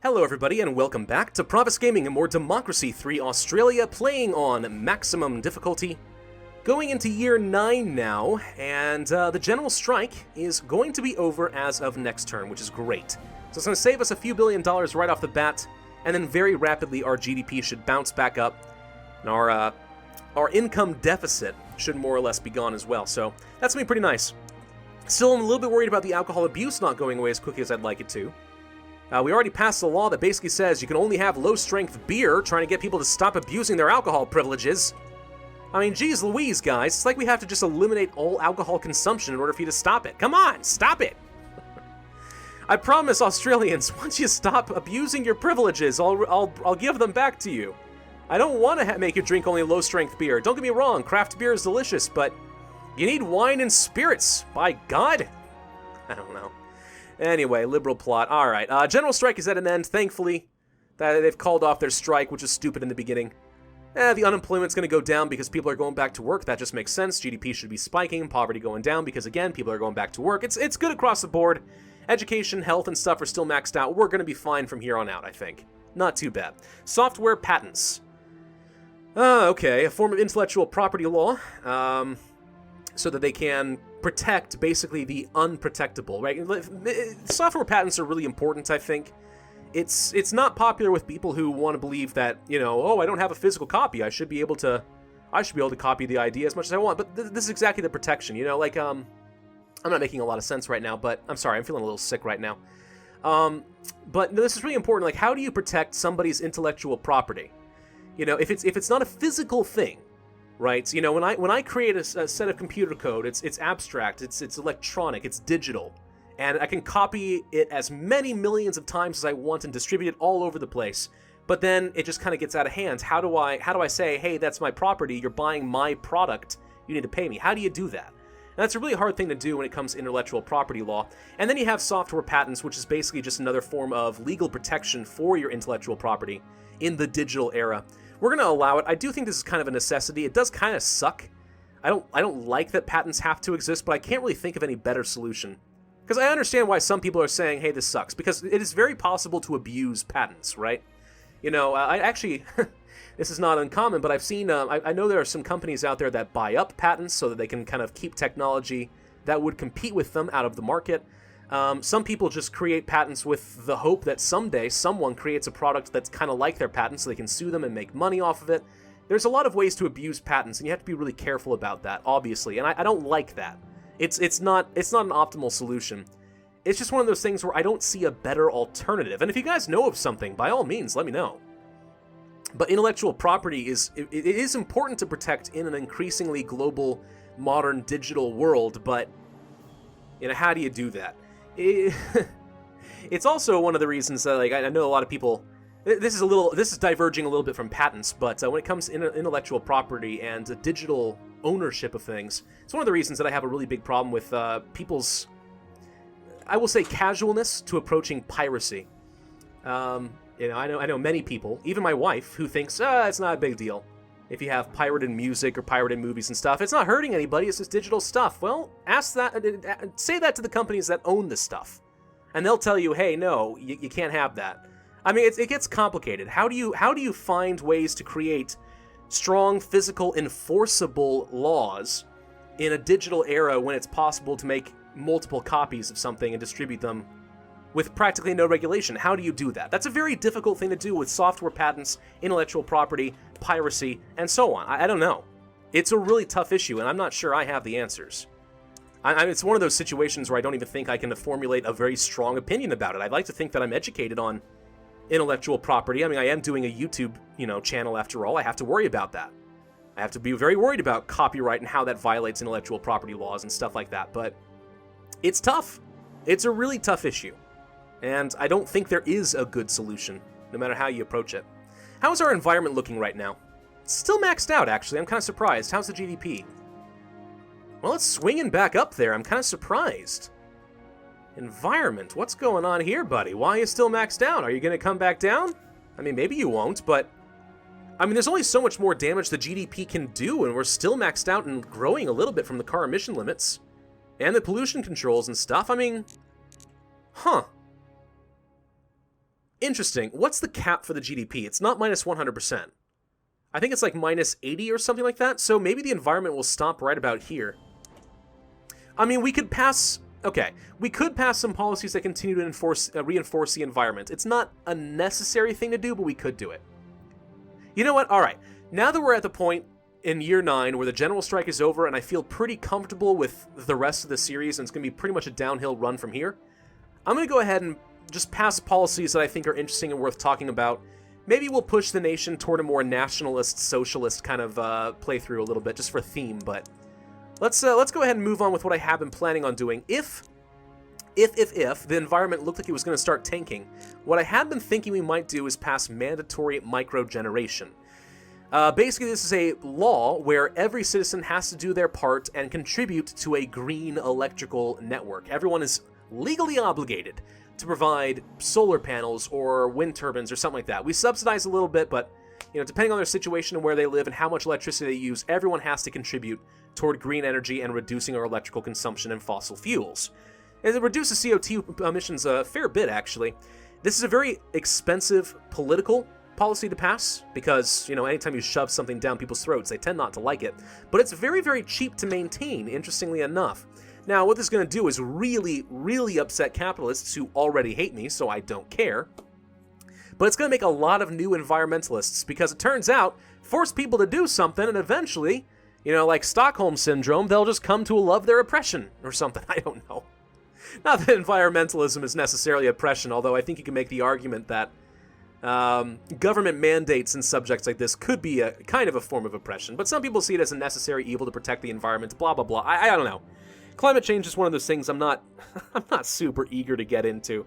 Hello everybody and welcome back to Pravus Gaming and more Democracy 3 Australia, playing on maximum difficulty. Going into year 9 now, and the general strike is going to be over as of next turn, which is great. So it's going to save us a few $1 billion right off the bat, and then very rapidly our GDP should bounce back up, and our income deficit should more or less be gone as well, so that's going to be pretty nice. Still, I'm a little bit worried about the alcohol abuse not going away as quickly as I'd like it to. We already passed a law that basically says you can only have low-strength beer, trying to get people to stop abusing their alcohol privileges. I mean, geez Louise, guys, it's like we have to just eliminate all alcohol consumption in order for you to stop it. Come on, stop it! I promise, Australians, once you stop abusing your privileges, I'll give them back to you. I don't want to make you drink only low-strength beer. Don't get me wrong, craft beer is delicious, but you need wine and spirits, by God! I don't know. Anyway, liberal plot. Alright, general strike is at an end, thankfully. They've called off their strike, which is stupid in the beginning. The unemployment's going to go down because people are going back to work. That just makes sense. GDP should be spiking, poverty going down because, again, people are going back to work. It's good across the board. Education, health, and stuff are still maxed out. We're going to be fine from here on out, I think. Not too bad. Software patents. Okay, a form of intellectual property law, so that they can protect, basically, the unprotectable, right? Software patents are really important, I think. It's not popular with people who want to believe that, you know, oh, I don't have a physical copy, I should be able to copy the idea as much as I want, but this is exactly the protection, you know, like, I'm not making a lot of sense right now, but I'm sorry, I'm feeling a little sick right now. But this is really important, like, how do you protect somebody's intellectual property? You know, if it's not a physical thing, right? You know, when I create a set of computer code, it's abstract, it's electronic, it's digital, and I can copy it as many millions of times as I want and distribute it all over the place. But then it just kind of gets out of hand. How do I say, hey, that's my property, you're buying my product, you need to pay me? How do you do that? And that's a really hard thing to do when it comes to intellectual property law. And then you have software patents, which is basically just another form of legal protection for your intellectual property in the digital era. We're going to allow it. I do think this is kind of a necessity. It does kind of suck. I don't like that patents have to exist, but I can't really think of any better solution. Because I understand why some people are saying, hey, this sucks. Because it is very possible to abuse patents, right? You know, I actually, this is not uncommon, but I've seen, I know there are some companies out there that buy up patents so that they can kind of keep technology that would compete with them out of the market. Some people just create patents with the hope that someday someone creates a product that's kind of like their patent so they can sue them and make money off of it. There's a lot of ways to abuse patents, and you have to be really careful about that, obviously, and I don't like that. It's not an optimal solution. It's just one of those things where I don't see a better alternative, and if you guys know of something, by all means, let me know. But intellectual property it is important to protect in an increasingly global, modern, digital world, but, you know, how do you do that? It's also one of the reasons that, like, I know a lot of people, this is diverging a little bit from patents, but when it comes to intellectual property and digital ownership of things, it's one of the reasons that I have a really big problem with people's, I will say, casualness to approaching piracy. You know, I know many people, even my wife, who thinks, it's not a big deal if you have pirated music or pirated movies and stuff. It's not hurting anybody, it's just digital stuff. Well, say that to the companies that own this stuff, and they'll tell you, hey, no, you can't have that. I mean, it gets complicated. How do you find ways to create strong, physical, enforceable laws in a digital era when it's possible to make multiple copies of something and distribute them with practically no regulation? How do you do that? That's a very difficult thing to do with software patents, intellectual property, piracy, and so on. I don't know. It's a really tough issue, and I'm not sure I have the answers. It's one of those situations where I don't even think I can formulate a very strong opinion about it. I'd like to think that I'm educated on intellectual property. I mean, I am doing a YouTube, channel after all. I have to worry about that. I have to be very worried about copyright and how that violates intellectual property laws and stuff like that, but it's tough. It's a really tough issue. And I don't think there is a good solution, no matter how you approach it. How's our environment looking right now? It's still maxed out, actually. I'm kind of surprised. How's the GDP? Well, it's swinging back up there. I'm kind of surprised. Environment. What's going on here, buddy? Why are you still maxed out? Are you going to come back down? I mean, maybe you won't, but I mean, there's only so much more damage the GDP can do, and we're still maxed out and growing a little bit from the car emission limits and the pollution controls and stuff. I mean, huh. Interesting. What's the cap for the GDP? It's not minus 100%. I think it's like minus 80 or something like that, so maybe the environment will stop right about here. I mean, we could pass... Okay, we could pass some policies that continue to reinforce the environment. It's not a necessary thing to do, but we could do it. You know what? All right. Now that we're at the point in year 9 where the general strike is over and I feel pretty comfortable with the rest of the series and it's going to be pretty much a downhill run from here, I'm going to go ahead and just pass policies that I think are interesting and worth talking about. Maybe we'll push the nation toward a more nationalist, socialist kind of playthrough a little bit, just for theme, but... Let's go ahead and move on with what I have been planning on doing. If the environment looked like it was going to start tanking, what I have been thinking we might do is pass mandatory microgeneration. Basically, this is a law where every citizen has to do their part and contribute to a green electrical network. Everyone is legally obligated to provide solar panels or wind turbines or something like that. We subsidize a little bit, but depending on their situation and where they live and how much electricity they use, everyone has to contribute toward green energy and reducing our electrical consumption and fossil fuels. And it reduces CO2 emissions a fair bit, actually. This is a very expensive political policy to pass because, anytime you shove something down people's throats, they tend not to like it. But it's very, very cheap to maintain, interestingly enough. Now, what this is going to do is really, really upset capitalists who already hate me, so I don't care. But it's going to make a lot of new environmentalists because it turns out, force people to do something and eventually... like Stockholm Syndrome, they'll just come to love their oppression or something. I don't know. Not that environmentalism is necessarily oppression, although I think you can make the argument that government mandates and subjects like this could be a kind of a form of oppression. But some people see it as a necessary evil to protect the environment, blah, blah, blah. I don't know. Climate change is one of those things I'm not super eager to get into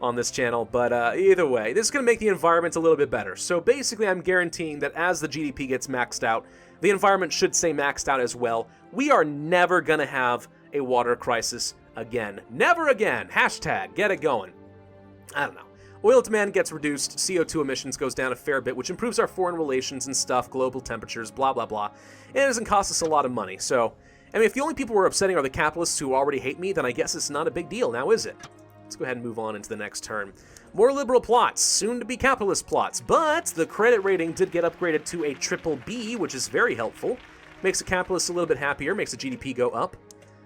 on this channel, but either way, this is going to make the environment a little bit better. So basically, I'm guaranteeing that as the GDP gets maxed out, the environment should stay maxed out as well. We are never going to have a water crisis again. Never again. Hashtag get it going. I don't know. Oil demand gets reduced, CO2 emissions goes down a fair bit, which improves our foreign relations and stuff, global temperatures, blah, blah, blah. And it doesn't cost us a lot of money. So, I mean, if the only people we're upsetting are the capitalists who already hate me, then I guess it's not a big deal, now is it? Let's go ahead and move on into the next turn. More liberal plots, soon to be capitalist plots, but the credit rating did get upgraded to a BBB, which is very helpful. Makes the capitalists a little bit happier, makes the GDP go up.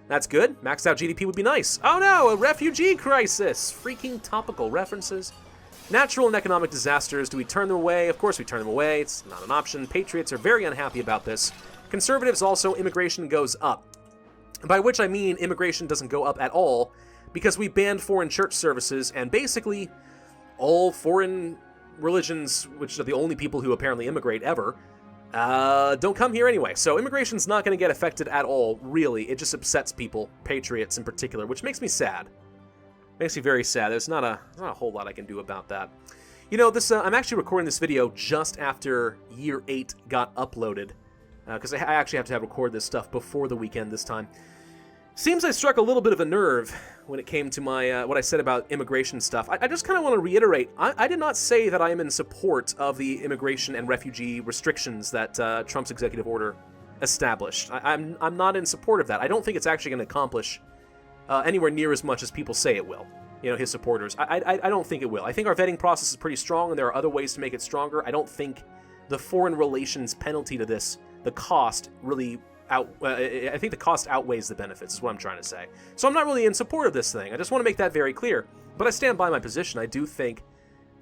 That's good. Maxed out GDP would be nice. Oh no, a refugee crisis! Freaking topical references. Natural and economic disasters, do we turn them away? Of course we turn them away, it's not an option. Patriots are very unhappy about this. Conservatives also, immigration goes up. By which I mean immigration doesn't go up at all, because we banned foreign church services, and basically all foreign religions, which are the only people who apparently immigrate ever, don't come here anyway. So immigration's not going to get affected at all, really. It just upsets people, patriots in particular, which makes me sad. Makes me very sad. There's not a whole lot I can do about that. I'm actually recording this video just after Year 8 got uploaded, because I actually have to record this stuff before the weekend this time. Seems I struck a little bit of a nerve when it came to my what I said about immigration stuff. I just kind of want to reiterate, I did not say that I am in support of the immigration and refugee restrictions that Trump's executive order established. I'm not in support of that. I don't think it's actually going to accomplish anywhere near as much as people say it will, his supporters. I don't think it will. I think our vetting process is pretty strong, and there are other ways to make it stronger. I don't think the foreign relations penalty to this, the cost, really... I think the cost outweighs the benefits, is what I'm trying to say. So I'm not really in support of this thing. I just want to make that very clear. But I stand by my position. I do think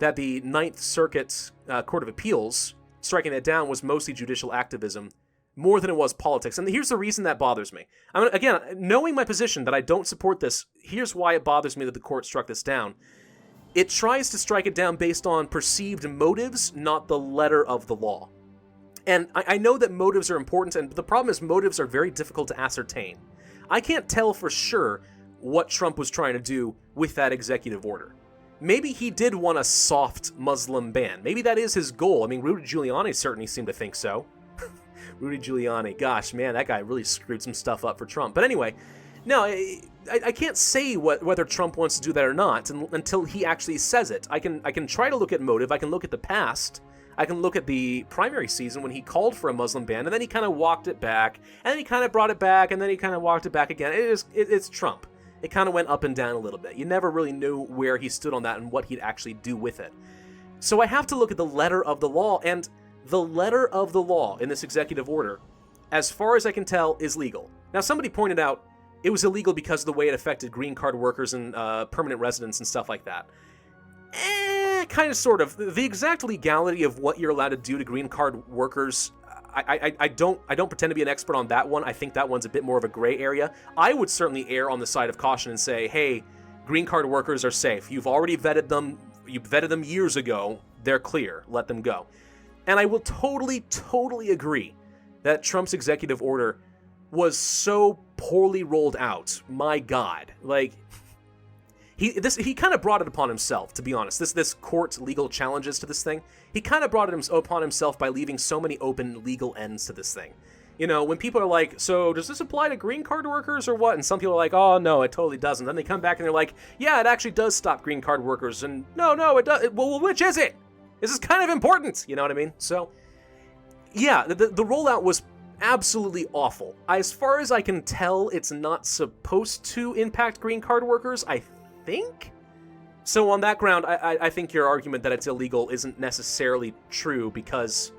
that the Ninth Circuit Court of Appeals, striking it down, was mostly judicial activism, more than it was politics. And here's the reason that bothers me. Again, knowing my position that I don't support this, here's why it bothers me that the court struck this down. It tries to strike it down based on perceived motives, not the letter of the law. And I know that motives are important, and the problem is motives are very difficult to ascertain. I can't tell for sure what Trump was trying to do with that executive order. Maybe he did want a soft Muslim ban. Maybe that is his goal. I mean, Rudy Giuliani certainly seemed to think so. Rudy Giuliani, gosh, man, that guy really screwed some stuff up for Trump. But anyway, no, I can't say whether Trump wants to do that or not until he actually says it. I can try to look at motive. I can look at the past. I can look at the primary season when he called for a Muslim ban, and then he kind of walked it back, and then he kind of brought it back, and then he kind of walked it back again. It's Trump. it kind of went up and down a little bit. You never really knew where he stood on that and what he'd actually do with it. So I have to look at the letter of the law, and the letter of the law in this executive order, as far as I can tell, is legal. Now, somebody pointed out it was illegal because of the way it affected green card workers and permanent residents and stuff like that. Kind of, sort of. The exact legality of what you're allowed to do to green card workers, I don't pretend to be an expert on that one. I think that one's a bit more of a gray area. I would certainly err on the side of caution and say, hey, green card workers are safe. You've already vetted them. You vetted them years ago. They're clear. Let them go. And I will totally agree that Trump's executive order was so poorly rolled out. My God. Like, he kind of brought it upon himself, to be honest. This court legal challenges to this thing, he kind of brought it upon himself by leaving so many open legal ends to this thing. You know, when people are like, so does this apply to green card workers or what? And some people are like, oh, no, it totally doesn't. Then they come back and they're like, yeah, it actually does stop green card workers. And no, it does. Well, which is it? This is kind of important. You know what I mean? So, yeah, the rollout was absolutely awful. As far as I can tell, it's not supposed to impact green card workers, I think? So on that ground, I think your argument that it's illegal isn't necessarily true, because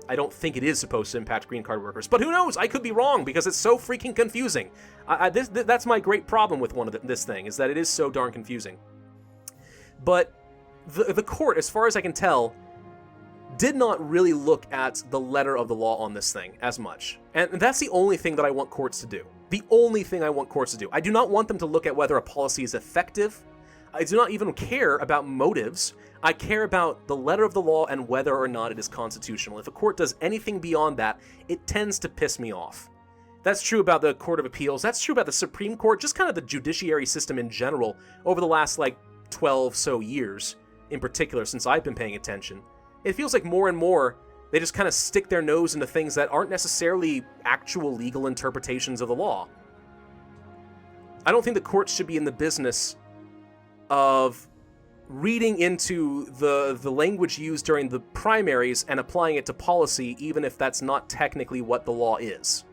I don't think it is supposed to impact green card workers. But who knows? I could be wrong, because it's so freaking confusing. That's my great problem with this thing, is that it is so darn confusing. But the court, as far as I can tell, did not really look at the letter of the law on this thing as much. And that's the only thing that I want courts to do. The only thing I want courts to do. I do not want them to look at whether a policy is effective. I do not even care about motives. I care about the letter of the law and whether or not it is constitutional. If a court does anything beyond that, it tends to piss me off. That's true about the Court of Appeals. That's true about the Supreme Court, just kind of the judiciary system in general over the last, 12 so years, in particular, since I've been paying attention. It feels like more and more, they just kind of stick their nose into things that aren't necessarily actual legal interpretations of the law. I don't think the courts should be in the business of reading into the language used during the primaries and applying it to policy, even if that's not technically what the law is.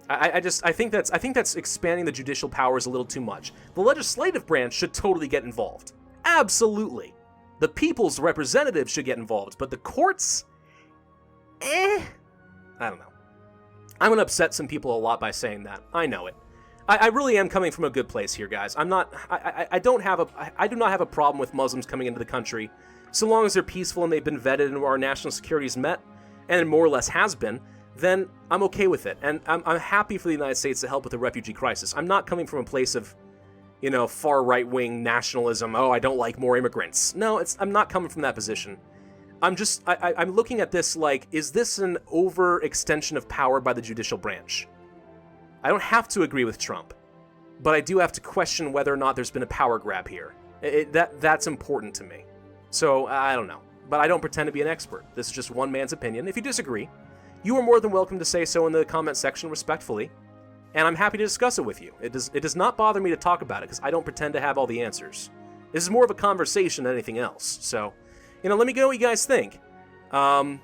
I think that's expanding the judicial powers a little too much. The legislative branch should totally get involved. Absolutely. The people's representatives should get involved, but the courts, I don't know. I'm going to upset some people a lot by saying that. I know it. I really am coming from a good place here, guys. I do not have a problem with Muslims coming into the country, so long as they're peaceful and they've been vetted and our national security is met, and it more or less has been, then I'm okay with it. And I'm happy for the United States to help with the refugee crisis. I'm not coming from a place of, far right-wing nationalism. Oh, I don't like more immigrants. No, I'm not coming from that position. I'm looking at this like, is this an overextension of power by the judicial branch? I don't have to agree with Trump, but I do have to question whether or not there's been a power grab here. That's important to me. So, I don't know. But I don't pretend to be an expert. This is just one man's opinion. If you disagree, you are more than welcome to say so in the comment section respectfully, and I'm happy to discuss it with you. It does not bother me to talk about it, because I don't pretend to have all the answers. This is more of a conversation than anything else. So, let me know what you guys think. And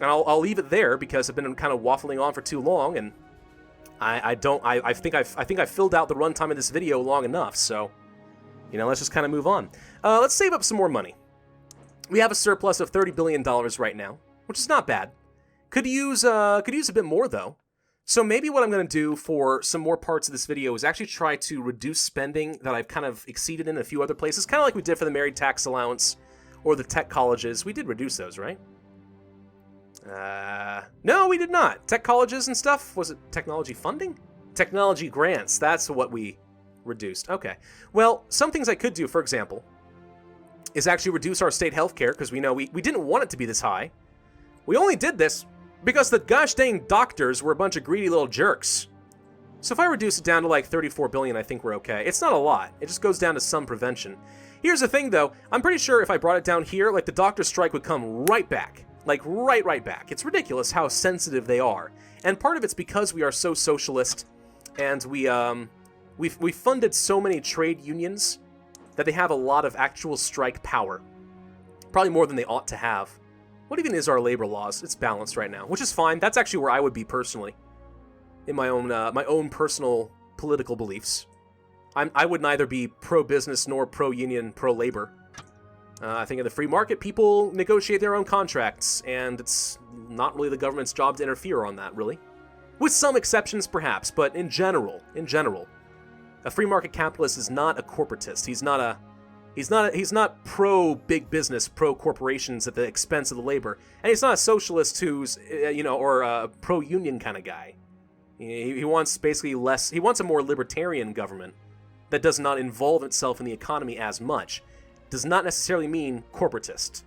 I'll leave it there, because I've been kind of waffling on for too long, and I think I've filled out the runtime of this video long enough, so, let's just kind of move on. Let's save up some more money. We have a surplus of $30 billion right now, which is not bad. Could use a bit more, though. So maybe what I'm going to do for some more parts of this video is actually try to reduce spending that I've kind of exceeded in a few other places, kind of like we did for the married tax allowance or the tech colleges. We did reduce those, right? No, we did not. Tech colleges and stuff? Was it technology funding? Technology grants. That's what we reduced. Okay. Well, some things I could do, for example, is actually reduce our state health care, because we know we didn't want it to be this high. We only did this because the gosh dang doctors were a bunch of greedy little jerks. So if I reduce it down to like 34 billion, I think we're okay. It's not a lot. It just goes down to some prevention. Here's the thing, though. I'm pretty sure if I brought it down here, like, the doctor strike would come right back. Like, right back. It's ridiculous how sensitive they are. And part of it's because we are so socialist, and we funded so many trade unions that they have a lot of actual strike power. Probably more than they ought to have. What even is our labor laws? It's balanced right now, which is fine. That's actually where I would be personally, in my own personal political beliefs. I would neither be pro-business nor pro-union, pro-labor. I think in the free market, people negotiate their own contracts, and it's not really the government's job to interfere on that, really. With some exceptions, perhaps, but in general, a free market capitalist is not a corporatist. He's not pro-big business, pro-corporations at the expense of the labor, and he's not a socialist who's, or a pro-union kind of guy. He wants basically less. He wants a more libertarian government that does not involve itself in the economy as much. Does not necessarily mean corporatist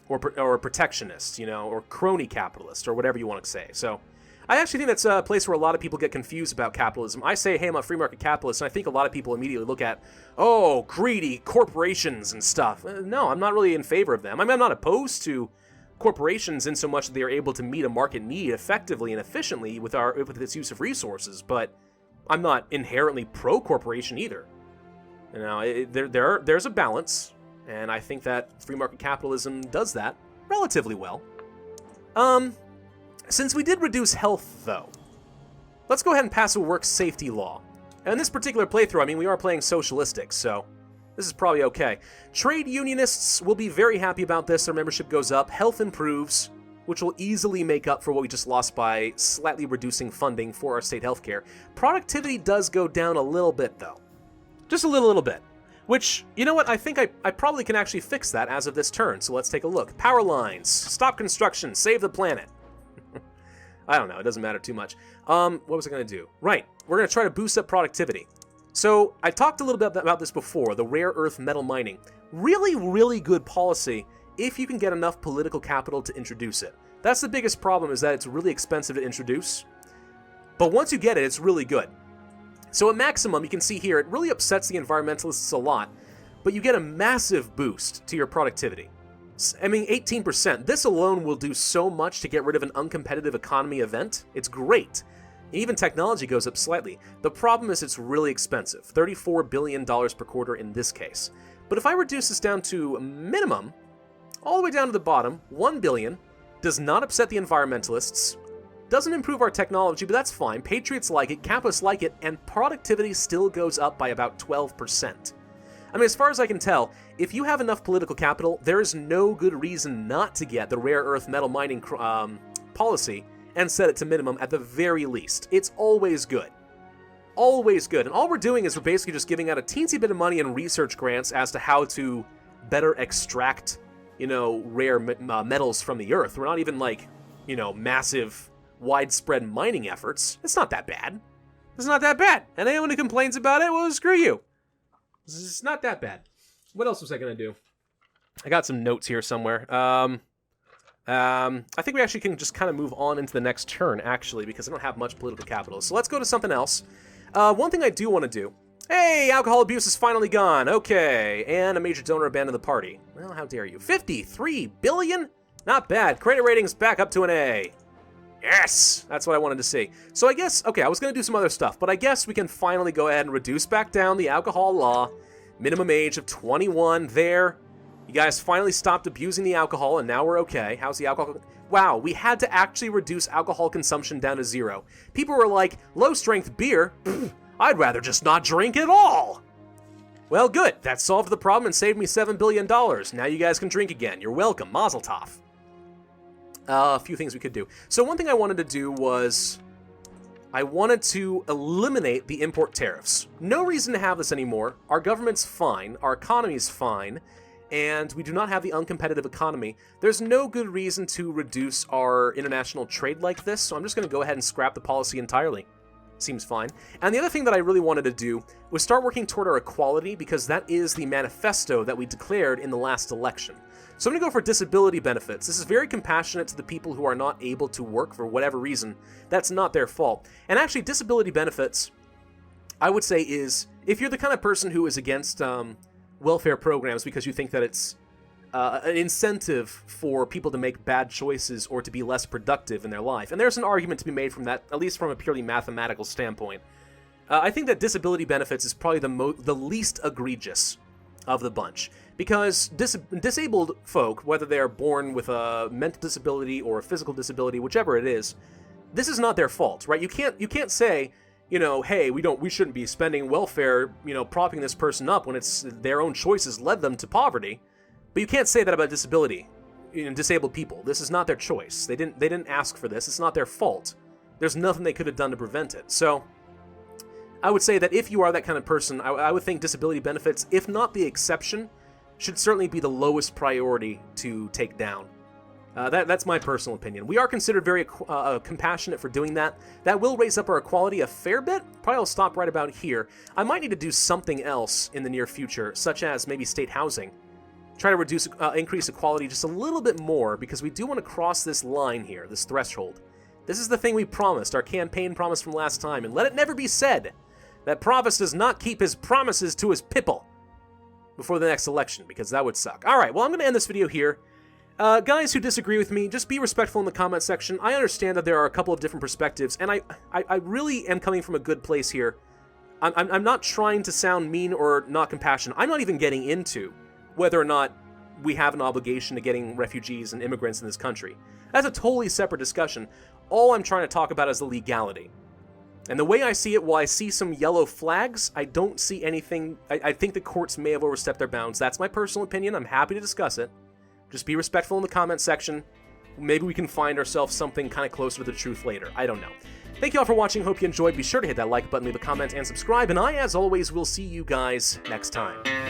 or protectionist, or crony capitalist or whatever you want to say. So I actually think that's a place where a lot of people get confused about capitalism. I say, hey, I'm a free market capitalist, and I think a lot of people immediately look at, oh, greedy corporations and stuff. No, I'm not really in favor of them. I mean, I'm not opposed to corporations in so much that they are able to meet a market need effectively and efficiently with its use of resources, but I'm not inherently pro-corporation either. There's a balance. And I think that free market capitalism does that relatively well. Since we did reduce health, though, let's go ahead and pass a work safety law. And in this particular playthrough, I mean, we are playing socialistic, so this is probably okay. Trade unionists will be very happy about this. Their membership goes up. Health improves, which will easily make up for what we just lost by slightly reducing funding for our state healthcare. Productivity does go down a little bit, though. Just a little bit. Which, you know what, I think I probably can actually fix that as of this turn, so let's take a look. Power lines, stop construction, save the planet. I don't know, it doesn't matter too much. What was I going to do? Right, we're going to try to boost up productivity. So, I talked a little bit about this before, the rare earth metal mining. Really, really good policy if you can get enough political capital to introduce it. That's the biggest problem, is that it's really expensive to introduce. But once you get it, it's really good. So at maximum, you can see here, it really upsets the environmentalists a lot, but you get a massive boost to your productivity. I mean, 18%. This alone will do so much to get rid of an uncompetitive economy event. It's great. Even technology goes up slightly. The problem is it's really expensive, $34 billion per quarter in this case. But if I reduce this down to minimum, all the way down to the bottom, $1 billion, does not upset the environmentalists, doesn't improve our technology, but that's fine. Patriots like it, capitalists like it, and productivity still goes up by about 12%. I mean, as far as I can tell, if you have enough political capital, there is no good reason not to get the rare earth metal mining policy and set it to minimum at the very least. It's always good. Always good. And all we're doing is we're basically just giving out a teensy bit of money in research grants as to how to better extract, rare metals from the earth. We're not even like, massive widespread mining efforts. It's not that bad. It's not that bad. And anyone who complains about it, well, screw you. It's not that bad. What else was I going to do? I got some notes here somewhere. I think we actually can just kind of move on into the next turn, actually, because I don't have much political capital. So let's go to something else. One thing I do want to do. Hey, alcohol abuse is finally gone. Okay. And a major donor abandoned the party. Well, how dare you. 53 billion? Not bad. Credit ratings back up to an A. Yes! That's what I wanted to see. So I guess, okay, I was going to do some other stuff, but I guess we can finally go ahead and reduce back down the alcohol law. Minimum age of 21 there. You guys finally stopped abusing the alcohol, and now we're okay. How's the alcohol? Wow, we had to actually reduce alcohol consumption down to 0. People were like, low-strength beer? Pfft, I'd rather just not drink at all! Well, good. That solved the problem and saved me $7 billion. Now you guys can drink again. You're welcome. Mazel tov. A few things we could do. So one thing I wanted to do was I wanted to eliminate the import tariffs. No reason to have this anymore. Our government's fine. Our economy's fine. And we do not have the uncompetitive economy. There's no good reason to reduce our international trade like this, so I'm just going to go ahead and scrap the policy entirely. Seems fine. And the other thing that I really wanted to do was start working toward our equality, because that is the manifesto that we declared in the last election. So I'm going to go for disability benefits. This is very compassionate to the people who are not able to work for whatever reason. That's not their fault. And actually, disability benefits, I would say, is if you're the kind of person who is against welfare programs because you think that it's an incentive for people to make bad choices or to be less productive in their life. And there's an argument to be made from that, at least from a purely mathematical standpoint. I think that disability benefits is probably the least egregious of the bunch. Because disabled folk, whether they're born with a mental disability or a physical disability, whichever it is, this is not their fault, right? You can't say, you know, hey, we shouldn't be spending welfare, you know, propping this person up when it's their own choices led them to poverty. But you can't say that about disability, you know, disabled people. This is not their choice. They didn't ask for this. It's not their fault. There's nothing they could have done to prevent it. So I would say that if you are that kind of person, I would think disability benefits, if not the exception, should certainly be the lowest priority to take down. That's my personal opinion. We are considered very compassionate for doing that. That will raise up our equality a fair bit. Probably I'll stop right about here. I might need to do something else in the near future, such as maybe state housing. Try to increase equality just a little bit more, because we do want to cross this line here, this threshold. This is the thing we promised, our campaign promise from last time, and let it never be said that Pravus does not keep his promises to his people before the next election, because that would suck. Alright, well, I'm going to end this video here. Guys who disagree with me, just be respectful in the comment section. I understand that there are a couple of different perspectives, and I really am coming from a good place here. I'm not trying to sound mean or not compassionate. I'm not even getting into whether or not we have an obligation to getting refugees and immigrants in this country. That's a totally separate discussion. All I'm trying to talk about is the legality. And the way I see it, while I see some yellow flags, I don't see anything. I think the courts may have overstepped their bounds. That's my personal opinion. I'm happy to discuss it. Just be respectful in the comment section. Maybe we can find ourselves something kind of closer to the truth later. I don't know. Thank you all for watching. Hope you enjoyed. Be sure to hit that like button, leave a comment, and subscribe. And I, as always, will see you guys next time.